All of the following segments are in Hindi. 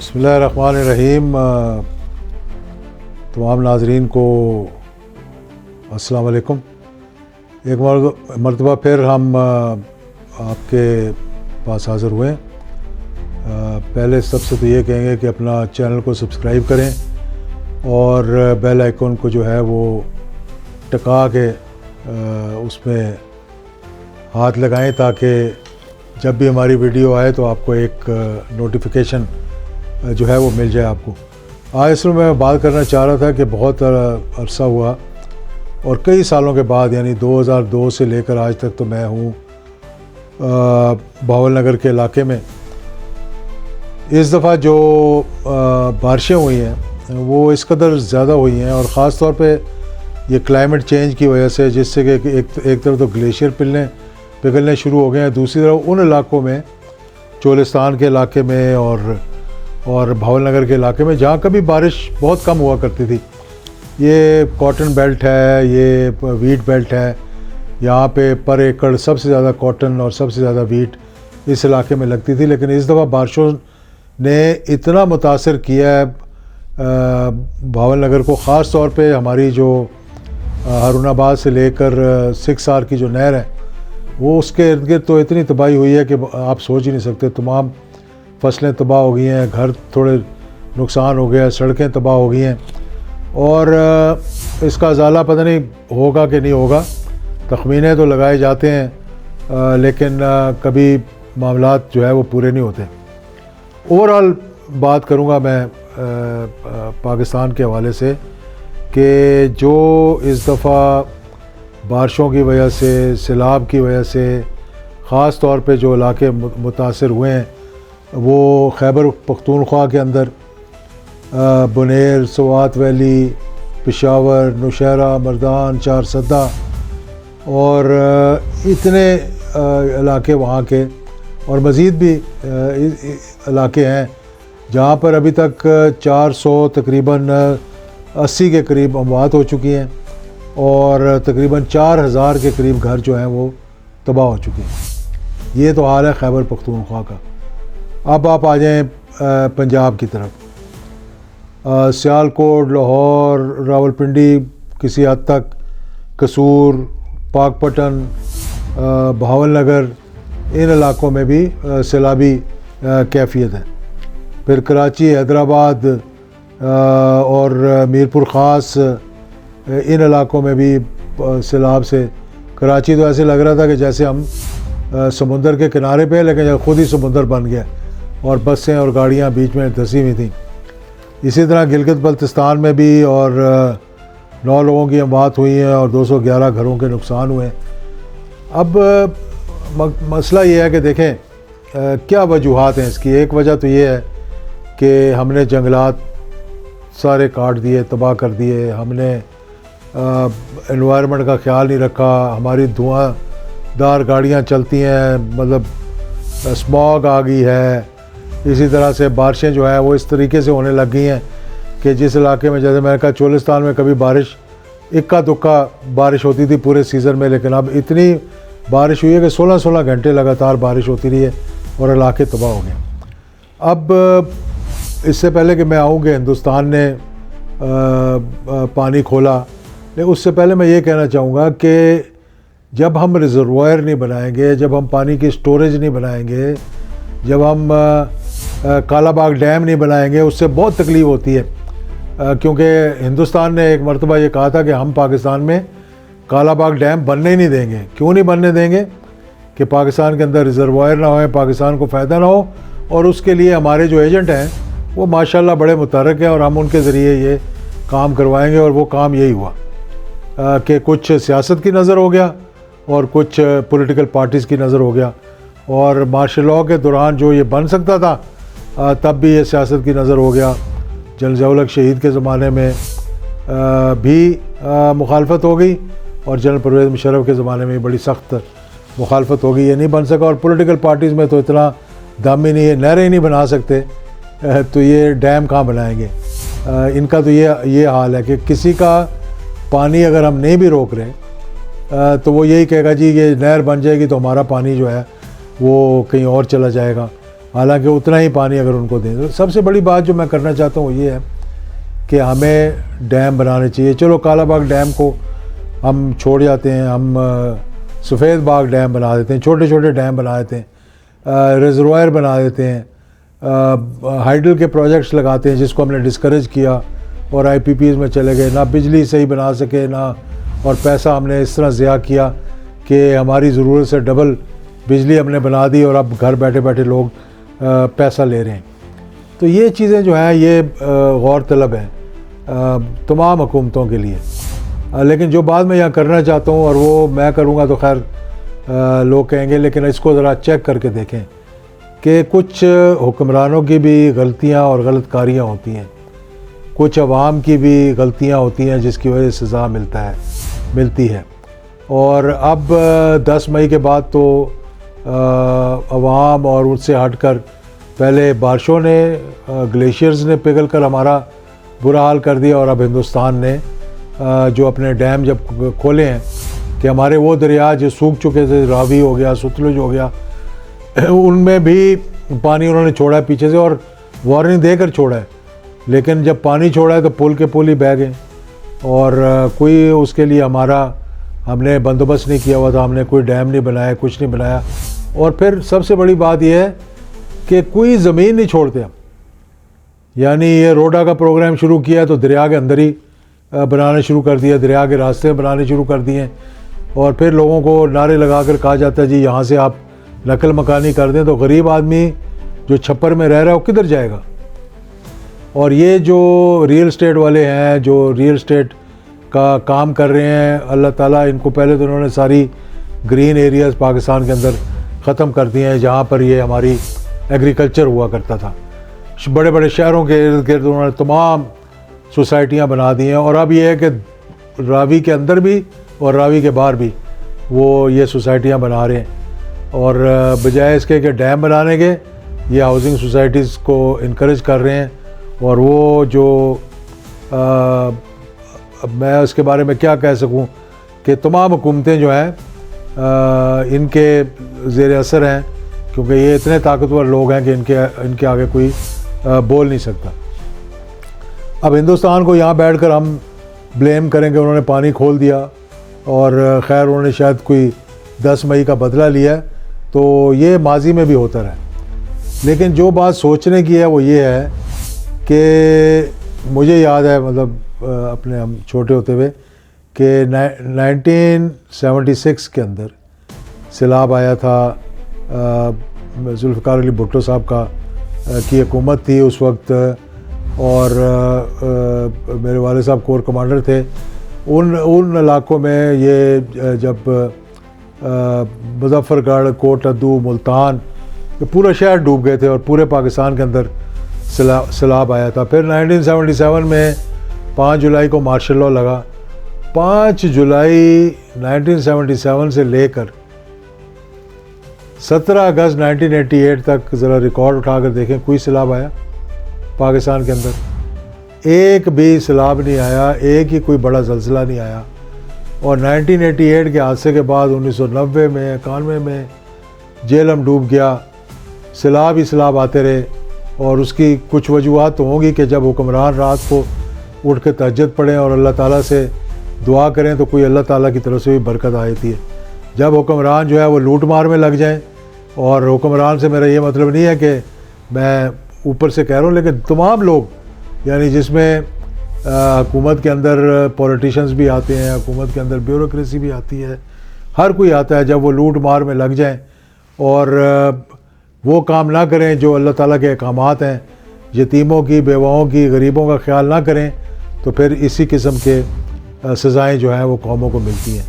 बिस्मिल्लाहिर्रहमानिर्रहीम। तमाम नाज़रीन को अस्सलाम वालेकुम। एक मरतबा फिर हम आपके पास हाज़िर हुए। पहले सबसे तो ये कहेंगे कि अपना चैनल को सब्सक्राइब करें और बेल आइकन को जो है वो टका के उसमें हाथ लगाएं ताकि जब भी हमारी वीडियो आए तो आपको एक नोटिफिकेशन जो है वो मिल जाए आपको। आज इसमें मैं बात करना चाह रहा था कि बहुत अरसा हुआ और कई सालों के बाद यानी 2002 से लेकर आज तक तो मैं हूँ भावल नगर के इलाके में। इस दफ़ा जो बारिशें हुई हैं वो इस कदर ज़्यादा हुई हैं और ख़ास तौर पे ये क्लाइमेट चेंज की वजह से, जिससे कि एक तरफ तो ग्लेशियर पिघलने शुरू हो गए हैं, दूसरी तरफ उन इलाकों में चोलिस्तान के इलाके में और भावल नगर के इलाके में जहाँ कभी बारिश बहुत कम हुआ करती थी। ये कॉटन बेल्ट है, ये वीट बेल्ट है, यहाँ पे पर एकड़ सबसे ज़्यादा कॉटन और सबसे ज़्यादा वीट इस इलाके में लगती थी। लेकिन इस दफ़ा बारिशों ने इतना मुतासर किया है भावल नगर को, ख़ास तौर पे हमारी जो हारूनाबाद से लेकर 6 आर की जो नहर है वो उसके इर्द गिर्द तो इतनी तबाही हुई है कि आप सोच ही नहीं सकते। तमाम फसलें तबाह हो गई हैं, घर थोड़े नुकसान हो गया, सड़कें तबाह हो गई हैं और इसका ज़ाला पता नहीं होगा कि नहीं होगा। तखमीने तो लगाए जाते हैं लेकिन कभी मामलात जो है वो पूरे नहीं होते। ओवरऑल बात करूँगा मैं पाकिस्तान के हवाले से कि जो इस दफ़ा बारिशों की वजह से, सैलाब की वजह से ख़ास तौर पे जो इलाके मुतासर हुए हैं वो खैबर पख्तूनख्वा के अंदर बुनेर, स्वात वैली, पेशावर, नौशहरा, मर्दान, चारसद्दा और इतने इलाके वहाँ के और मज़ीद भी इलाके हैं जहाँ पर अभी तक 400 तकरीबन 80 के करीब अमवात हो चुकी हैं और तकरीबन 4000 के करीब घर जो हैं वो तबाह हो चुके हैं। ये तो हाल है खैबर पख्तूनख्वा का। अब आप आ जाएँ पंजाब की तरफ। सियालकोट, लाहौर, रावलपिंडी, किसी हद तक कसूर, पाकपटन, भावल नगर, इन इलाकों में भी सैलाबी कैफियत है। फिर कराची, हैदराबाद और मीरपुर ख़ास इन इलाकों में भी सैलाब से, कराची तो ऐसे लग रहा था कि जैसे हम समुंदर के किनारे पे, लेकिन ख़ुद ही समुंदर बन गया और बसें और गाड़ियाँ बीच में धंसी हुई थी। इसी तरह गिलगित बल्तिस्तान में भी और 9 लोगों की अमवात हुई है और 211 घरों के नुकसान हुए। अब मसला ये है कि देखें क्या वजूहात हैं इसकी। एक वजह तो ये है कि हमने जंगलात सारे काट दिए, तबाह कर दिए, हमने एनवायरनमेंट का ख्याल नहीं रखा, हमारी धुआंधार गाड़ियाँ चलती हैं, मतलब स्मॉग आ गई है। इसी तरह से बारिशें जो है वो इस तरीके से होने लग गई हैं कि जिस इलाके में, जैसे मैंने कहा चोलिस्तान में कभी बारिश इक्का दुक्का बारिश होती थी पूरे सीज़न में, लेकिन अब इतनी बारिश हुई है कि 16-16 घंटे लगातार बारिश होती रही है और इलाके तबाह हो गए। अब इससे पहले कि मैं आऊँ कि हिंदुस्तान ने पानी खोला, लेकिन उससे पहले मैं ये कहना चाहूँगा कि जब हम रिजर्वायर नहीं बनाएंगे, जब हम पानी की स्टोरेज नहीं बनाएंगे, जब हम कालाबाग डैम नहीं बनाएंगे, उससे बहुत तकलीफ़ होती है। क्योंकि हिंदुस्तान ने एक मरतबा ये कहा था कि हम पाकिस्तान में कालाबाग डैम बनने ही नहीं देंगे। क्यों नहीं बनने देंगे? कि पाकिस्तान के अंदर रिजर्वायर ना हो, पाकिस्तान को फ़ायदा ना हो, और उसके लिए हमारे जो एजेंट हैं वो माशाल्लाह बड़े मुतहर्रिक हैं और हम उनके ज़रिए ये काम करवाएंगे। और वो काम यही हुआ कि कुछ सियासत की नज़र हो गया और कुछ पॉलिटिकल पार्टीज़ की नज़र हो गया, और मार्शल लॉ के दौरान जो ये बन सकता था तब भी ये सियासत की नज़र हो गया। जनरल ज़िया-उल-हक शहीद के ज़माने में भी मुखालफत हो गई और जनरल परवेज़ मुशर्रफ के ज़माने में बड़ी सख्त मुखालफत हो गई, ये नहीं बन सका। और पॉलिटिकल पार्टीज़ में तो इतना दम ही नहीं है, नहरें ही नहीं बना सकते तो ये डैम कहाँ बनाएंगे। इनका तो ये हाल है कि किसी का पानी अगर हम नहीं भी रोक रहे तो वो यही कहेगा जी ये नहर बन जाएगी तो हमारा पानी जो है वो कहीं और चला जाएगा। हालांकि उतना ही पानी अगर उनको दें। तो सबसे बड़ी बात जो मैं करना चाहता हूँ वो ये है कि हमें डैम बनाने चाहिए। चलो कालाबाग डैम को हम छोड़ जाते हैं, हम सफ़ेद बाग डैम बना देते हैं, छोटे छोटे डैम बना देते हैं, रिजर्वायर बना देते हैं, हाइडल के प्रोजेक्ट्स लगाते हैं जिसको हमने डिस्करेज किया और IPPs में चले गए, ना बिजली सही बना सके ना, और पैसा हमने इस तरह ज़िया किया कि हमारी ज़रूरत से डबल बिजली हमने बना दी और अब घर बैठे बैठे लोग पैसा ले रहे हैं। तो ये चीज़ें जो हैं ये गौर तलब हैं तमाम हुकूमतों के लिए। लेकिन जो बात मैं यहाँ करना चाहता हूँ, और वो मैं करूँगा तो खैर लोग कहेंगे, लेकिन इसको ज़रा चेक करके देखें कि कुछ हुक्मरानों की भी गलतियाँ और गलतकारियाँ होती हैं, कुछ अवाम की भी गलतियाँ होती हैं जिसकी वजह से सज़ा मिलती है। और अब 10 मई के बाद तो अवाम और उससे हटकर पहले बारिशों ने, ग्लेशियर्स ने पिघल कर हमारा बुरा हाल कर दिया, और अब हिंदुस्तान ने जो अपने डैम जब खोले हैं कि हमारे वो दरिया जो सूख चुके थे, रावी हो गया, सतलुज हो गया, उनमें भी पानी उन्होंने छोड़ा है पीछे से, और वार्निंग देकर छोड़ा है। लेकिन जब पानी छोड़ा है तो पुल के पुल ही बह गए, और कोई उसके लिए हमने बंदोबस्त नहीं किया हुआ था, हमने कोई डैम नहीं बनाया, कुछ नहीं बनाया। और फिर सबसे बड़ी बात यह है कि कोई ज़मीन नहीं छोड़ते हम। यानी ये रोडा का प्रोग्राम शुरू किया तो दरिया के अंदर ही बनाने शुरू कर दिया, दरिया के रास्ते बनाने शुरू कर दिए, और फिर लोगों को नारे लगा कर कहा जाता है जी यहाँ से आप नकल मकानी कर दें, तो गरीब आदमी जो छप्पर में रह रहा है वो किधर जाएगा। और ये जो रियल एस्टेट वाले हैं, जो रियल एस्टेट का काम कर रहे हैं, अल्लाह ताला इनको, पहले तो उन्होंने सारी ग्रीन एरियाज़ पाकिस्तान के अंदर ख़त्म कर दिए हैं जहाँ पर ये हमारी एग्रीकल्चर हुआ करता था। बड़े बड़े शहरों के इर्द गिर्द उन्होंने तमाम सोसाइटियाँ बना दी हैं, और अब ये है कि रावी के अंदर भी और रावी के बाहर भी वो ये सोसाइटियाँ बना रहे हैं। और बजाय इसके कि डैम बनाने के, ये हाउसिंग सोसाइटीज़ को इनकरेज कर रहे हैं। और वो जो अब मैं उसके बारे में क्या कह सकूं कि तमाम हुकूमतें जो हैं इनके ज़ेर असर हैं, क्योंकि ये इतने ताकतवर लोग हैं कि इनके आगे कोई बोल नहीं सकता। अब हिंदुस्तान को यहाँ बैठकर हम ब्लेम करेंगे उन्होंने पानी खोल दिया, और ख़ैर उन्होंने शायद कोई 10 मई का बदला लिया है, तो ये माजी में भी होता रहा। लेकिन जो बात सोचने की है वो ये है कि मुझे याद है, मतलब अपने हम छोटे होते हुए, कि 1976 के अंदर सैलाब आया था। जुल्फ़िकार अली भुट्टो साहब की हुकूमत थी उस वक्त, और मेरे वाले साहब कोर कमांडर थे। उन इलाकों में ये जब मुजफ्फरगढ़, कोटद्दू, मुल्तान, पूरा शहर डूब गए थे और पूरे पाकिस्तान के अंदर सैलाब आया था। फिर 1977 में 5 जुलाई को मार्शल लॉ लगा। 5 जुलाई 1977 से लेकर 17 अगस्त 1988 तक ज़रा रिकॉर्ड उठाकर देखें, कोई सैलाब आया पाकिस्तान के अंदर? एक भी सैलाब नहीं आया, एक ही कोई बड़ा ज़लज़ला नहीं आया। और 1988 के हादसे के बाद 1990 में, 91 में जेहलम डूब गया, सैलाब ही सैलाब आते रहे। और उसकी कुछ वजूहत तो होंगी कि जब हुक्मरान रात को उठ के तहज्जुद पढ़ें और अल्लाह ताला से दुआ करें तो कोई अल्लाह ताला की तरफ से भी बरकत आती है। जब हुक्मरान जो है वो लूट मार में लग जाएं, और हुक्मरान से मेरा ये मतलब नहीं है कि मैं ऊपर से कह रहा हूँ, लेकिन तमाम लोग, यानी जिसमें हुकूमत के अंदर पॉलिटिशियंस भी आते हैं, हुकूमत के अंदर ब्यूरोक्रेसी भी आती है, हर कोई आता है, जब वो लूट मार में लग जाएं और वो काम ना करें जो अल्लाह ताला के अहकामात हैं, यतीमों की, बेवाओं की, गरीबों का ख्याल ना करें, तो फिर इसी किस्म के सज़ाएँ जो हैं वो कौमों को मिलती हैं।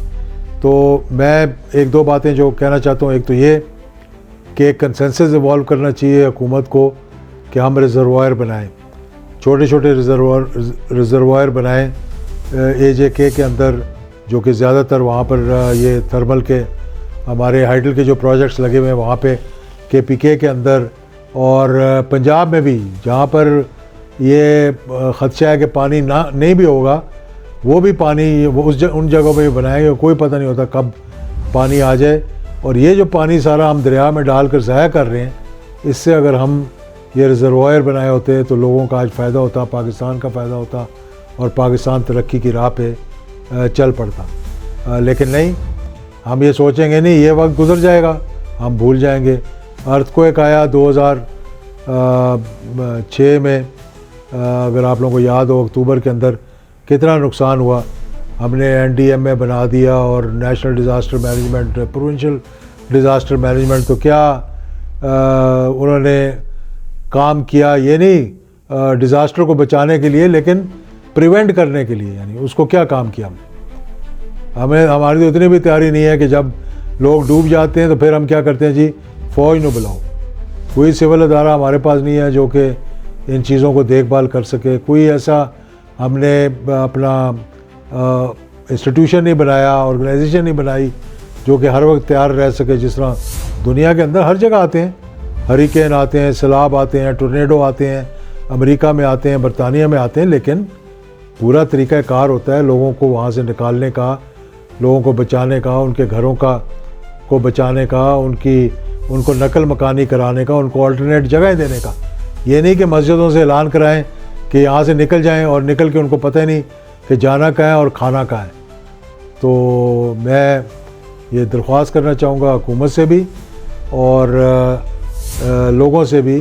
तो मैं एक दो बातें जो कहना चाहता हूँ, एक तो ये कि एक कंसेंसस इवॉल्व करना चाहिए हुकूमत को कि हम रिजर्वायर बनाएं, छोटे छोटे रिजर्वायर बनाएं AJK के अंदर, जो कि ज़्यादातर वहाँ पर ये थर्मल के हमारे हाइडल के जो प्रोजेक्ट्स लगे हुए हैं वहाँ पे, KPK के अंदर, और पंजाब में भी जहाँ पर ये ख़दशा है कि पानी नहीं भी होगा, वो भी पानी उन जगहों पे भी बनाएंगे, कोई पता नहीं होता कब पानी आ जाए। और ये जो पानी सारा हम दरिया में डाल कर ज़ाया कर रहे हैं, इससे अगर हम ये रिजर्वायर बनाए होते तो लोगों का आज फ़ायदा होता, पाकिस्तान का फ़ायदा होता और पाकिस्तान तरक्की की राह पे चल पड़ता। लेकिन नहीं, हम ये सोचेंगे नहीं, ये वक्त गुजर जाएगा, हम भूल जाएंगे। अर्थक्वेक आया 2006 में, अगर आप लोगों को याद हो, अक्टूबर के अंदर कितना नुकसान हुआ। हमने NDMA बना दिया और national disaster management, provincial disaster management, तो क्या उन्होंने काम किया, ये नहीं डिज़ास्टर को बचाने के लिए, लेकिन प्रिवेंट करने के लिए, यानी उसको क्या काम किया हमने। हमारी तो इतनी भी तैयारी नहीं है कि जब लोग डूब जाते हैं तो फिर हम क्या करते हैं जी, फ़ौज न बुलाओ। कोई सिविल अदारा हमारे पास नहीं है जो कि इन चीज़ों को देखभाल कर सके। कोई ऐसा हमने अपना इंस्टीट्यूशन नहीं बनाया, ऑर्गेनाइजेशन नहीं बनाई जो कि हर वक्त तैयार रह सके। जिस तरह दुनिया के अंदर हर जगह आते हैं, हरिकेन आते हैं, सैलाब आते हैं, टोर्नेडो आते हैं, अमेरिका में आते हैं, बरतानिया में आते हैं, लेकिन पूरा तरीक़ाकार होता है लोगों को वहाँ से निकालने का, लोगों को बचाने का, उनके घरों को बचाने का, उनको नकल मकानी कराने का, उनको अल्टरनेट जगह देने का। ये नहीं कि मस्जिदों से ऐलान कराएं कि यहाँ से निकल जाएं और निकल के उनको पता ही नहीं कि जाना कहाँ है और खाना कहाँ है। तो मैं ये दरख्वास्त करना चाहूँगा हुकूमत से भी और लोगों से भी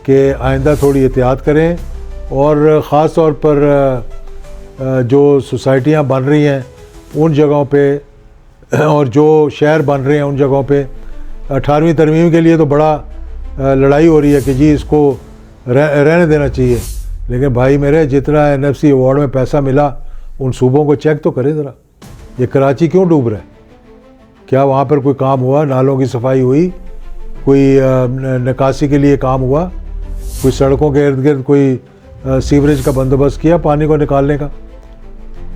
कि आइंदा थोड़ी एहतियात करें, और ख़ास तौर पर जो सोसाइटियाँ बन रही हैं उन जगहों पे और जो शहर बन रहे हैं उन जगहों पे 18वीं तरमीम के लिए तो बड़ा लड़ाई हो रही है कि जी इसको रहने देना चाहिए। लेकिन भाई मेरे, जितना NFC अवार्ड में पैसा मिला उन सूबों को चेक तो करें ज़रा। ये कराची क्यों डूब रहा है? क्या वहाँ पर कोई काम हुआ? नालों की सफाई हुई? कोई निकासी के लिए काम हुआ? कोई सड़कों के इर्द गिर्द कोई सीवरेज का बंदोबस्त किया पानी को निकालने का?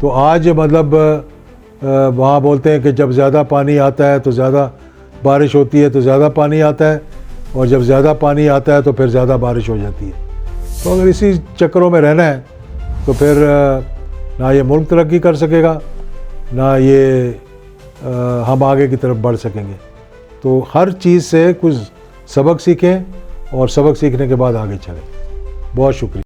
तो आज मतलब वहाँ बोलते हैं कि जब ज़्यादा पानी आता है तो ज़्यादा बारिश होती है, तो ज़्यादा पानी आता है, और जब ज़्यादा पानी आता है तो फिर ज़्यादा बारिश हो जाती है। तो अगर इसी चक्करों में रहना है तो फिर ना ये मुल्क तरक्की कर सकेगा, ना ये हम आगे की तरफ बढ़ सकेंगे। तो हर चीज़ से कुछ सबक सीखें और सबक सीखने के बाद आगे चलें। बहुत शुक्रिया।